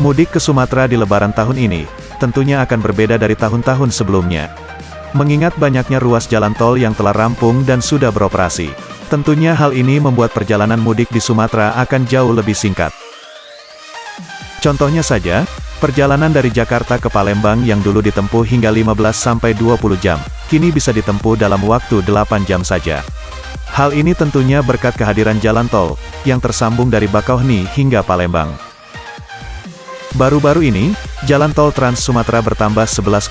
Mudik ke Sumatera di Lebaran tahun ini, tentunya akan berbeda dari tahun-tahun sebelumnya. Mengingat banyaknya ruas jalan tol yang telah rampung dan sudah beroperasi. Tentunya hal ini membuat perjalanan mudik di Sumatera akan jauh lebih singkat. Contohnya saja, perjalanan dari Jakarta ke Palembang yang dulu ditempuh hingga 15-20 jam, kini bisa ditempuh dalam waktu 8 jam saja. Hal ini tentunya berkat kehadiran jalan tol, yang tersambung dari Bakauheni hingga Palembang. Baru-baru ini, jalan tol Trans Sumatera bertambah 11,8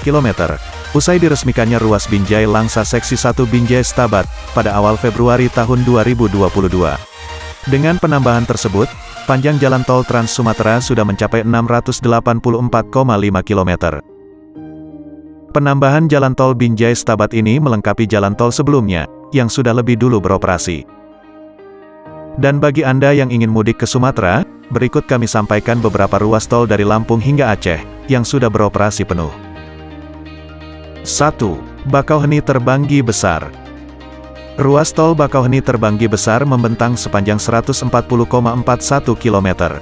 km, usai diresmikannya ruas Binjai Langsa Seksi 1 Binjai Stabat, pada awal Februari tahun 2022. Dengan penambahan tersebut, panjang jalan tol Trans Sumatera sudah mencapai 684,5 km. Penambahan jalan tol Binjai Stabat ini melengkapi jalan tol sebelumnya, yang sudah lebih dulu beroperasi. Dan bagi Anda yang ingin mudik ke Sumatera, berikut kami sampaikan beberapa ruas tol dari Lampung hingga Aceh, yang sudah beroperasi penuh. 1. Bakauheni Terbanggi Besar. Ruas tol Bakauheni Terbanggi Besar membentang sepanjang 140,41 km.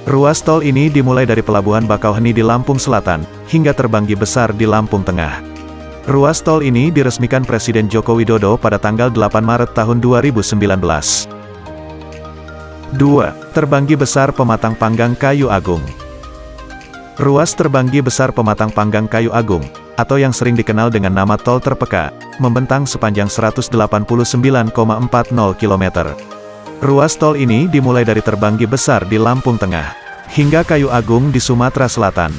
Ruas tol ini dimulai dari Pelabuhan Bakauheni di Lampung Selatan, hingga Terbanggi Besar di Lampung Tengah. Ruas tol ini diresmikan Presiden Joko Widodo pada tanggal 8 Maret tahun 2019. 2. Terbanggi Besar Pematang Panggang Kayu Agung. Ruas Terbanggi Besar Pematang Panggang Kayu Agung, atau yang sering dikenal dengan nama Tol Terpeka, membentang sepanjang 189,40 km. Ruas tol ini dimulai dari Terbanggi Besar di Lampung Tengah, hingga Kayu Agung di Sumatera Selatan.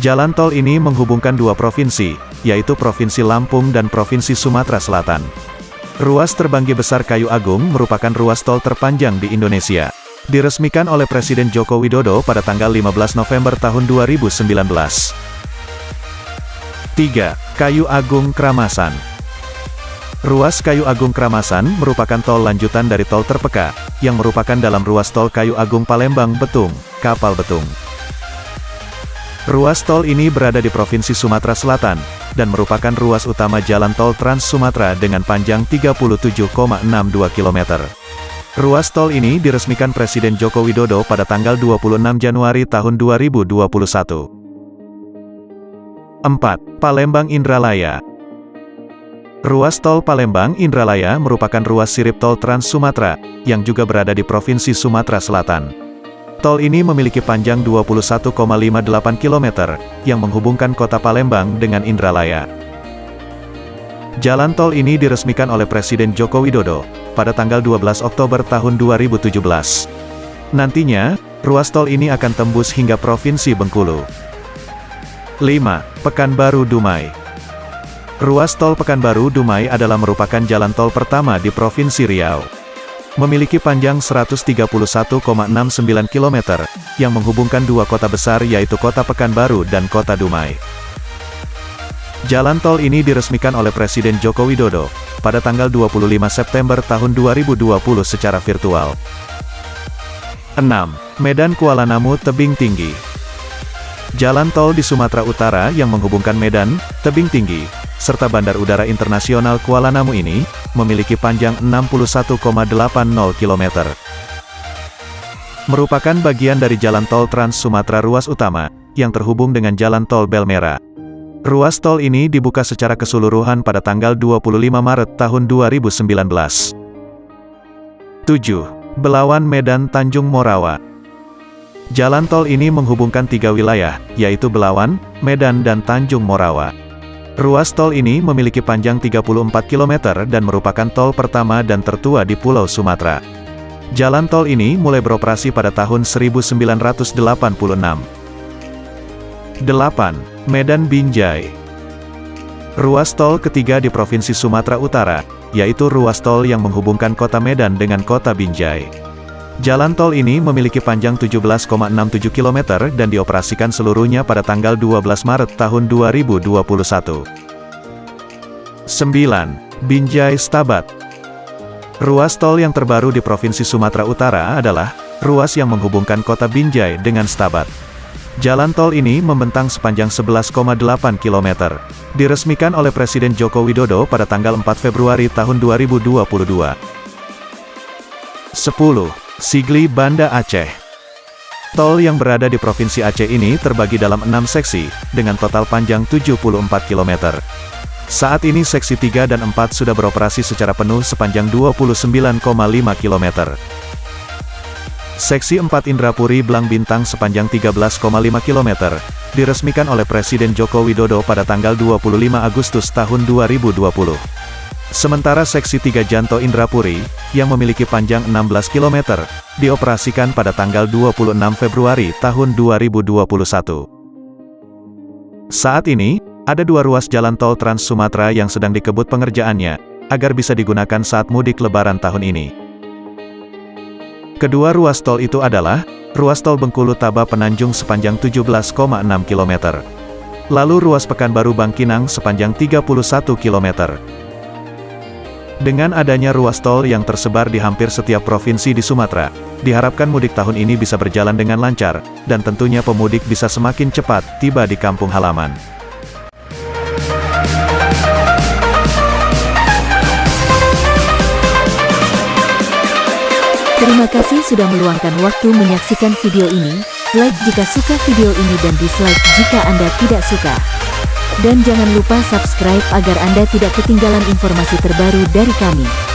Jalan tol ini menghubungkan dua provinsi, yaitu Provinsi Lampung dan Provinsi Sumatera Selatan. Ruas Terbanggi Besar Kayu Agung merupakan ruas tol terpanjang di Indonesia. Diresmikan oleh Presiden Joko Widodo pada tanggal 15 November tahun 2019. 3. Kayu Agung Kramasan. Ruas Kayu Agung Kramasan merupakan tol lanjutan dari Tol Terpeka, yang merupakan dalam ruas tol Kayu Agung Palembang Betung, Kapal Betung. Ruas tol ini berada di Provinsi Sumatera Selatan, dan merupakan ruas utama jalan tol Trans Sumatera dengan panjang 37,62 km. Ruas tol ini diresmikan Presiden Joko Widodo pada tanggal 26 Januari tahun 2021. 4. Palembang Indralaya. Ruas tol Palembang Indralaya merupakan ruas sirip tol Trans Sumatera, yang juga berada di Provinsi Sumatera Selatan. Tol ini memiliki panjang 21,58 km, yang menghubungkan kota Palembang dengan Indralaya. Jalan tol ini diresmikan oleh Presiden Joko Widodo, pada tanggal 12 Oktober tahun 2017. Nantinya, ruas tol ini akan tembus hingga Provinsi Bengkulu. 5. Pekanbaru Dumai. Ruas tol Pekanbaru Dumai adalah merupakan jalan tol pertama di Provinsi Riau. Memiliki panjang 131,69 km, yang menghubungkan dua kota besar yaitu Kota Pekanbaru dan Kota Dumai. Jalan tol ini diresmikan oleh Presiden Joko Widodo, pada tanggal 25 September tahun 2020 secara virtual. 6. Medan Kuala Namu Tebing Tinggi. Jalan tol di Sumatera Utara yang menghubungkan Medan, Tebing Tinggi, serta Bandar Udara Internasional Kuala Namu ini, memiliki panjang 61,80 km. Merupakan bagian dari jalan tol Trans Sumatera ruas utama, yang terhubung dengan jalan tol Belmera. Ruas tol ini dibuka secara keseluruhan pada tanggal 25 Maret tahun 2019. 7. Belawan Medan Tanjung Morawa. Jalan tol ini menghubungkan tiga wilayah, yaitu Belawan, Medan dan Tanjung Morawa. Ruas tol ini memiliki panjang 34 km dan merupakan tol pertama dan tertua di Pulau Sumatera. Jalan tol ini mulai beroperasi pada tahun 1986. 8. Medan Binjai. Ruas tol ketiga di Provinsi Sumatera Utara, yaitu ruas tol yang menghubungkan kota Medan dengan kota Binjai. Jalan tol ini memiliki panjang 17,67 km dan dioperasikan seluruhnya pada tanggal 12 Maret tahun 2021. 9. Binjai Stabat. Ruas tol yang terbaru di Provinsi Sumatera Utara adalah ruas yang menghubungkan kota Binjai dengan Stabat. Jalan tol ini membentang sepanjang 11,8 km. Diresmikan oleh Presiden Joko Widodo pada tanggal 4 Februari tahun 2022. 10. Sigli Banda Aceh. Tol yang berada di Provinsi Aceh ini terbagi dalam 6 seksi, dengan total panjang 74 km. Saat ini seksi 3 dan 4 sudah beroperasi secara penuh sepanjang 29,5 km. Seksi 4 Indrapuri Blang Bintang sepanjang 13,5 km, diresmikan oleh Presiden Joko Widodo pada tanggal 25 Agustus tahun 2020. Sementara seksi 3 Janto Indrapuri, yang memiliki panjang 16 km, dioperasikan pada tanggal 26 Februari tahun 2021. Saat ini, ada 2 ruas jalan tol Trans Sumatera yang sedang dikebut pengerjaannya, agar bisa digunakan saat mudik Lebaran tahun ini. Kedua ruas tol itu adalah, ruas tol Bengkulu Taba Penanjung sepanjang 17,6 km. Lalu ruas Pekanbaru Bangkinang sepanjang 31 km. Dengan adanya ruas tol yang tersebar di hampir setiap provinsi di Sumatera, diharapkan mudik tahun ini bisa berjalan dengan lancar, dan tentunya pemudik bisa semakin cepat tiba di kampung halaman. Terima kasih sudah meluangkan waktu menyaksikan video ini. Like jika suka video ini dan dislike jika Anda tidak suka. Dan jangan lupa subscribe agar Anda tidak ketinggalan informasi terbaru dari kami.